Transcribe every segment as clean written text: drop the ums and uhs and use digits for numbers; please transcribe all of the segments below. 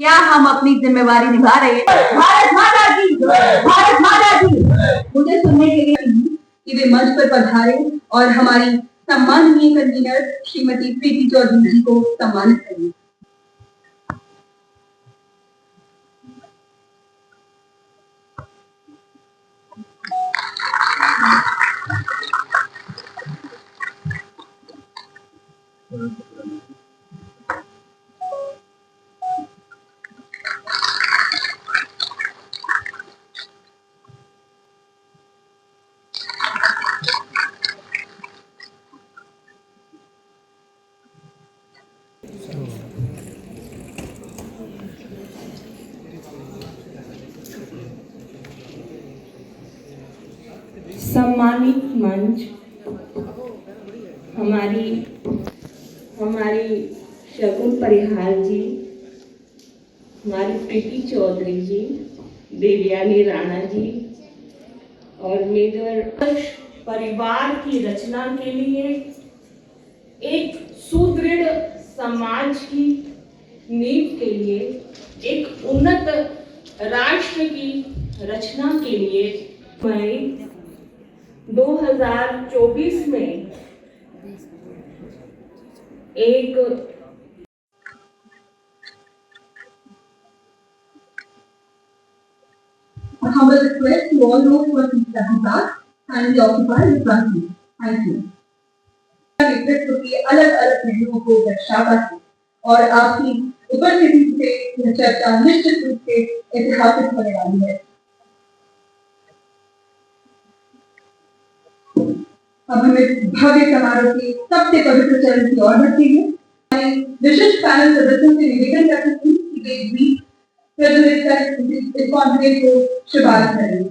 क्या हम अपनी जिम्मेवारी निभा रहे हैं? भारत माता की, भारत माता की। मुझे सुनने के लिए कि वे मंच पर पधारे और हमारी सम्माननीय कन्वीनर श्रीमती प्रीति चौधरी जी को सम्मानित करें। सम्मानित मंच, हमारी शगुन परिहार जी, हमारी प्रीति चौधरी जी, देवयानी राणा जी और मेजर परिवार की रचना के लिए, एक सुदृढ़ समाज की नींव के लिए, एक उन्नत राष्ट्र की रचना के लिए मैं 2024 में एक humble request to all those who are seated at the back kindly occupy the front seat. Thank you. नेतृत्व के अलग-अलग पहलुओं को दर्शाता है और आपकी उपस्थिति से यह चर्चा निश्चित रूप से ऐतिहासिक होने वाली है। अब हमें भव्य समारोह के सबसे पवित्र चरण की ओर बढ़ते हैं। हमारे विशिष्ट पैनल सदस्यों से निवेदन करती हूँ कि वे भी प्रज्वलित कर इस कॉन्क्लेव को शुभारंभ करें।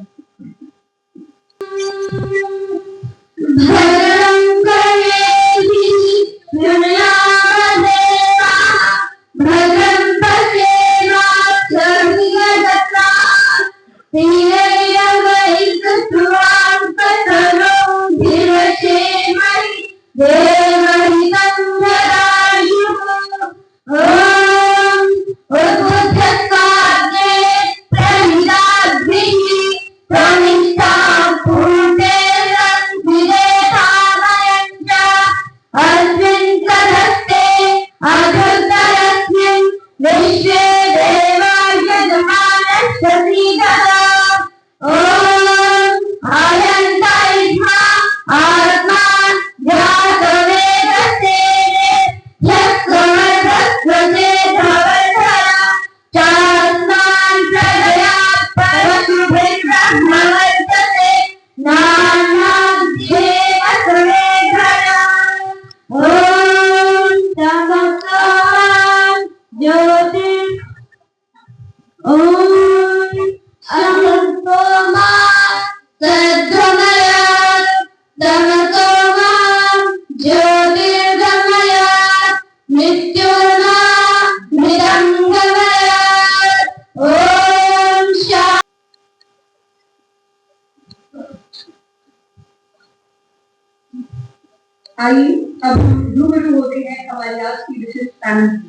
आइए अब रूबरू होते हैं हमारे आज की विशिष्ट पैनल की।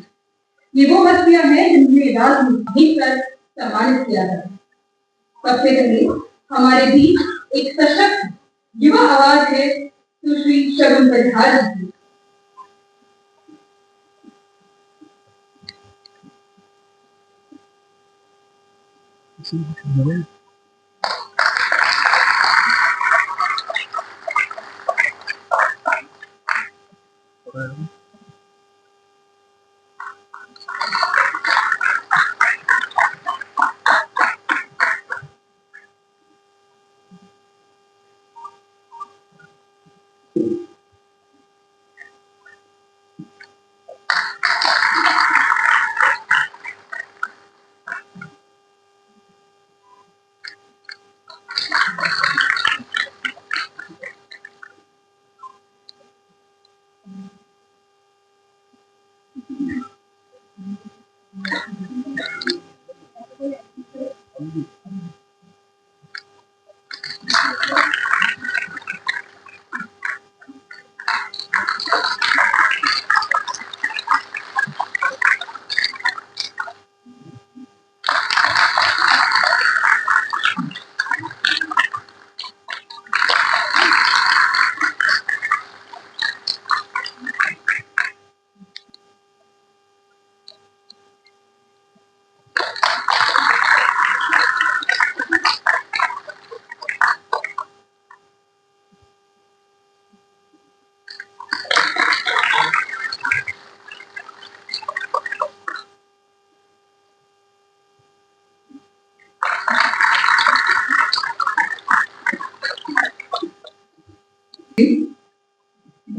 ये वो हस्तियां हैं जिन्हें रात में जीत कर सम्मानित किया जाता है। सबसे पहले हमारे बीच एक सशक्त युवा आवाज है सुश्री शगुन परिहार जी।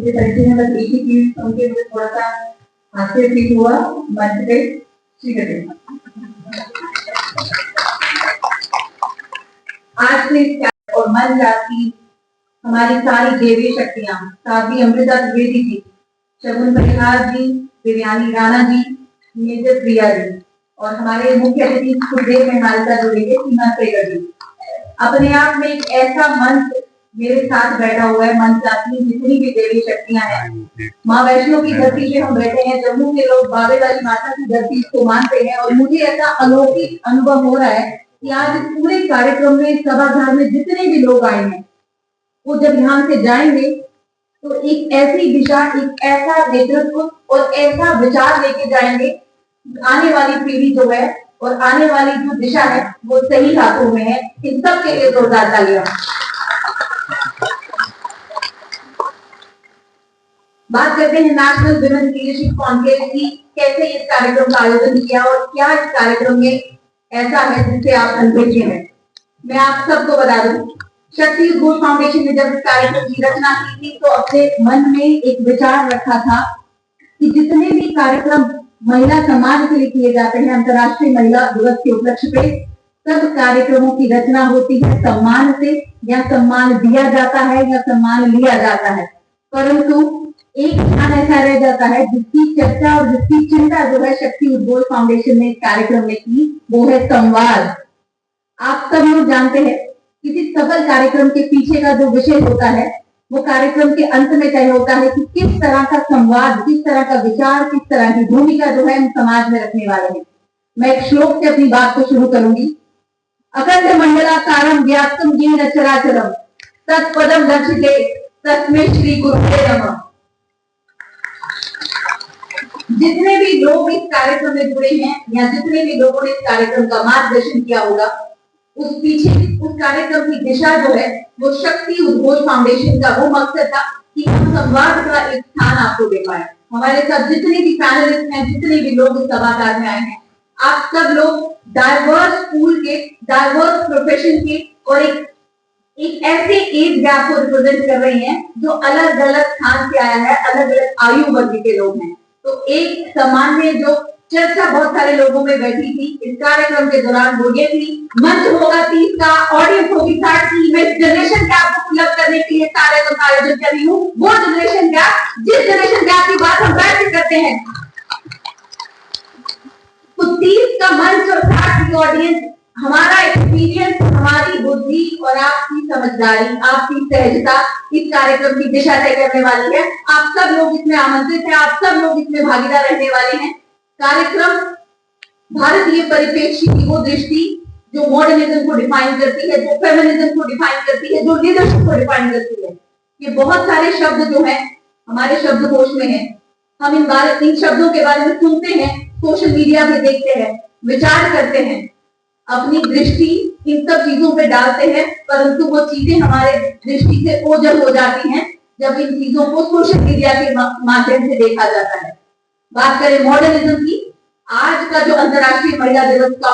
ये परिचय में बस एक ही चीज उनके मुझे थोड़ा सा हास्य फील हुआ, मंच पे स्वीकृति। आज से और मन जाती हमारी सारी देवी शक्तियां, साध्वी अमृता द्विवेदी जी, शगुन परिहार जी, देवयानी राणा जी, मेजर प्रिया जी और हमारे मुख्य अतिथि सुखदेव मेहता जुड़ेंगे, सीमा सेगर जी। अपने आप में एक ऐसा मंच मेरे साथ बैठा हुआ है, मंच जाती जितनी भी देवी शक्तियां हैं। माँ वैष्णो की धरती पे हम बैठे हैं, जम्मू के लोग बाबे वाली माता की धरती को मानते हैं और मुझे ऐसा अलौकिक अनुभव हो रहा है कि आज इस पूरे कार्यक्रम में सभागार में जितने भी लोग आए हैं वो जब यहाँ से जाएंगे तो एक ऐसी दिशा, एक ऐसा नेतृत्व और ऐसा विचार लेके जाएंगे, आने वाली पीढ़ी जो है और आने वाली जो दिशा है वो सही हाथों में है। इन सब के लिए जोरदार तालियां। बात करते हैं नेशनल विमेन लीडरशिप कॉन्क्लेव की, कैसे इस कार्यक्रम का आयोजन किया और क्या इस कार्यक्रम में ऐसा है जिससे आप अनभिज्ञ हैं। मैं आप सबको बता दूं, शक्ति उद्घोष फाउंडेशन ने जब इस कार्यक्रम की रचना की थी तो अपने मन में एक विचार रखा था कि जितने भी कार्यक्रम महिला समाज के लिए किए जाते हैं अंतर्राष्ट्रीय महिला दिवस के उपलक्ष्य पे, सब कार्यक्रमों की रचना होती है सम्मान से, या सम्मान दिया जाता है या सम्मान लिया जाता है, परंतु एक स्थान ऐसा रह जाता है जिसकी चर्चा और जिसकी चिंता जो है शक्ति उद्घोष फाउंडेशन ने इस कार्यक्रम में की, वो है संवाद। आप सब लोग जानते हैं किसी सफल कार्यक्रम के पीछे का जो विषय होता है वो कार्यक्रम के अंत में तय होता है कि किस तरह का संवाद, किस तरह का विचार, किस तरह की भूमिका जो है हम समाज में रखने वाले हैं। मैं एक श्लोक से अपनी बात को शुरू करूंगी। अखंड मंडलाकारं व्याप्तं येन चराचरं तत्पदं दर्शिते तस्मै श्री गुरुवे नमः। जितने भी लोग इस कार्यक्रम में जुड़े हैं या जितने भी लोगों ने इस कार्यक्रम का मार्गदर्शन किया होगा, उस पीछे उस कार्यक्रम की दिशा जो है वो शक्ति उद्घोष फाउंडेशन का वो मकसद था कि हम संवाद का एक स्थान आपको दे पाए। हमारे साथ जितने भी पैनलिस्ट हैं, जितने भी लोग इस सभागार में आए हैं, आप सब लोग डाइवर्स स्कूल के, डाइवर्स प्रोफेशन के और एक ऐसे एज गैप को रिप्रेजेंट कर रहे हैं जो अलग अलग स्थान से आया है, अलग अलग आयु वर्ग के लोग हैं। तो एक सामान्य जो चर्चा बहुत सारे लोगों में बैठी थी इस कार्यक्रम के दौरान वो ये थी, मंच होगा 30 का, ऑडियंस होगी 60 की। मैं जनरेशन गैप को फिलअप करने के लिए कार्यक्रम का आयोजन कर रही हूँ। वो जनरेशन गैप, जिस जनरेशन गैप की बात हम बैठ के करते हैं, तो 30 का मंच और 60 की ऑडियंस, हमारा एक्सपीरियंस, हमारी बुद्धि और आपकी समझदारी, आपकी सहजता इस कार्यक्रम की दिशा तय करने वाली है। आप सब लोग इसमें आमंत्रित हैं, आप सब लोग इसमें भागीदार रहने वाले हैं। कार्यक्रम भारतीय परिप्रेक्ष्य की वो दृष्टि जो मॉडर्निज्म को डिफाइन करती है, जो फेमिनिज्म को डिफाइन करती है, जो लीडरशिप को डिफाइन करती है। ये बहुत सारे शब्द जो हैं हमारे शब्दकोश में हैं। हम इन शब्दों के बारे में सुनते हैं, सोशल मीडिया पे देखते हैं, विचार करते हैं, अपनी दृष्टि इन सब चीजों पे डालते हैं, परंतु वो चीजें हमारे दृष्टि से ओझल हो जाती हैं जब इन चीजों को सोशल मीडिया के माध्यम से देखा जाता है। बात करें मॉडर्निज्म की, आज का जो अंतर्राष्ट्रीय महिला दिवस का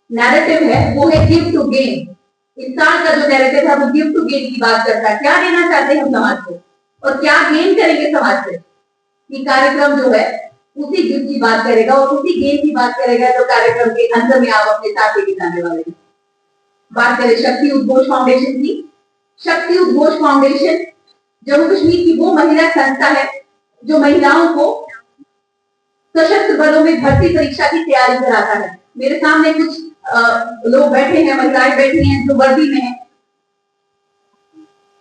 नैरेटिव है वो है गिव टू गेन। इस साल का जो नैरेटिव है वो गिव टू गेन की बात करता है। क्या देना चाहते हैं हम समाज को और क्या गेन करेंगे समाज से। ये कार्यक्रम जो है उसी गिफ्ट की बात करेगा और उसी गेन की बात करेगा जो कार्यक्रम के अंत में आप अपने साथ लेके जाने वाले हैं। बात करें शक्ति उद्घोष फाउंडेशन की। शक्ति उद्घोष फाउंडेशन जम्मू कश्मीर की वो महिला संस्था है जो महिलाओं को सशस्त्र बलों में भर्ती परीक्षा की तैयारी कराता है। मेरे सामने कुछ लोग बैठे हैं, महिलाएं बैठी हैं जो वर्दी में हैं।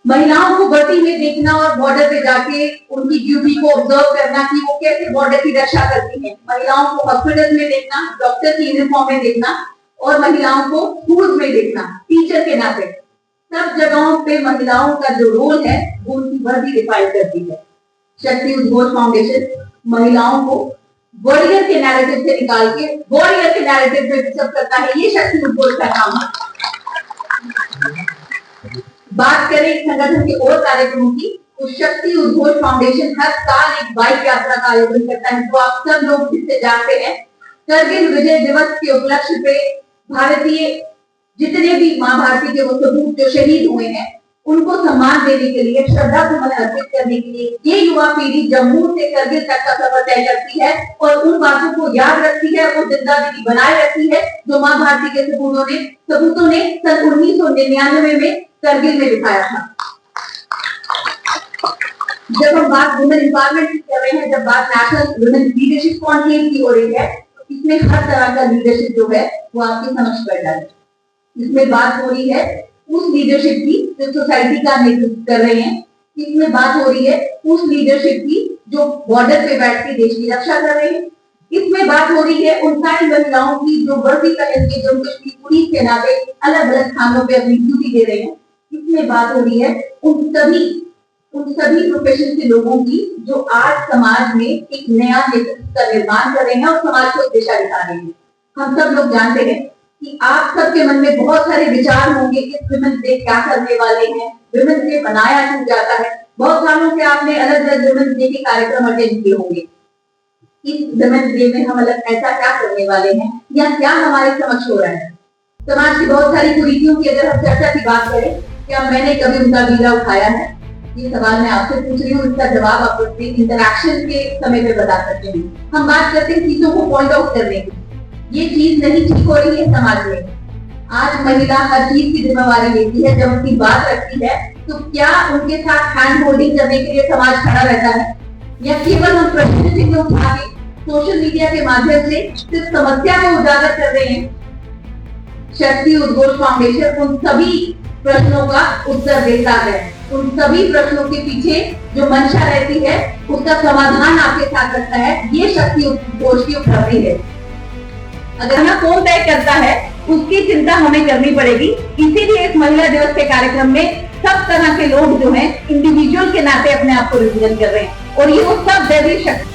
महिलाओं को वर्दी में देखना और बॉर्डर पे जाके उनकी ड्यूटी को ऑब्जर्व करना कि वो कैसे बॉर्डर की रक्षा करती हैं। महिलाओं को हॉस्पिटल में देखना, डॉक्टर की यूनिफॉर्म में देखना और महिलाओं को स्कूल में देखना टीचर के नाते। सब जगहों पे महिलाओं का जो रोल है वो उनकी वर्दी डिफाइन करती है। शक्ति उद्घोष फाउंडेशन महिलाओं को वॉरियर के नैरेटिव से निकाल के वॉरियर के नैरेटिव पे पिकअप करता है। ये शक्ति उद्घोष का काम है। बात करें संगठन के और कार्यक्रमों की, तो शक्ति उद्घोष फाउंडेशन हर साल एक बाइक यात्रा का आयोजन करता है जो आप सब लोग जिससे जानते हैं। करगिल विजय दिवस के उपलक्ष्य पे भारतीय जितने भी मां भारती के वो सपूत जो शहीद हुए हैं उनको सम्मान देने के लिए, श्रद्धा सुमन अर्पित करने के लिए ये युवा पीढ़ी जम्मू से करगिल तक का सफर तय करती है और उन बातों को याद रखती है, वो जिंदगी बनाए रखती है जो माँ भारती के सपूतों ने सन 1999 में करगिल में दिखाया था। जब हम बात वुमेन एम्पावरमेंट की कर रहे हैं, जब बात नेशनल वुमेन लीडरशिप कॉन्क्लेव की हो रही है, तो इसमें हर तरह का लीडरशिप जो है वो आपके समक्ष बैठा है। इसमें बात हो रही है उस लीडरशिप की जो सोसाइटी का नेतृत्व कर रहे हैं, इसमें बात हो रही है उस लीडरशिप की जो बॉर्डर पे बैठ के देश की रक्षा कर रहे हैं, इसमें बात हो रही है उन सारी महिलाओं की जो वर्दी पहन के जम्मू कश्मीर पुलिस के नाते अलग अलग स्थानों पे अपनी ड्यूटी दे रहे हैं, इसमें बात हो रही है उन सभी प्रोफेशन के लोगों की जो आज समाज में एक नया नेतृत्व का निर्माण कर रहे हैं और समाज को दिशा दिखा रहे हैं। हम सब लोग जानते हैं कि आप सबके मन में बहुत सारे विचार होंगे कि विमेंस डे क्या करने वाले हैं, विमेंस डे मनाया क्यों जाता है। बहुत सालों से आपने अलग अलग विमेंस डे के कार्यक्रम अटेंड किए होंगे। इस विमेंस डे में हम अलग ऐसा क्या करने वाले हैं या क्या हमारे समक्ष हो रहा है। समाज की बहुत सारी कुरीतियों की अगर हम चर्चा की बात करें, क्या मैंने कभी उनका बीड़ा उठाया है, ये सवाल मैं आपसे पूछ रही हूँ, इसका जवाब आप अपने इंटरैक्शन के समय पे बता सकते हैं। हम बात करते हैं चीजों को पॉइंट आउट करने की, ये चीज नहीं ठीक हो रही है समाज में। आज महिला हर चीज की जिम्मेवारी लेती है, जब उनकी बात रखती है तो क्या उनके साथ हैंड होल्डिंग करने के लिए समाज खड़ा रहता है या केवल हम प्रश्न चिन्ह उठा के सोशल मीडिया के माध्यम से सिर्फ समस्या को उजागर कर रहे हैं। शक्ति उद्घोष फाउंडेशन उन सभी प्रश्नों का उत्तर देता है। उन सभी प्रश्नों के पीछे जो मंशा रहती है उसका समाधान आपके साथ रखता है। ये शक्ति उद्घोष की उपलब्धि है। अगर हमें कौन तय करता है उसकी चिंता हमें करनी पड़ेगी। इसीलिए इस महिला दिवस के कार्यक्रम में सब तरह के लोग जो हैं इंडिविजुअल के नाते अपने आप को रिप्रेजेंट कर रहे हैं और ये वो सब दैवी शक्ति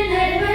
Nirmal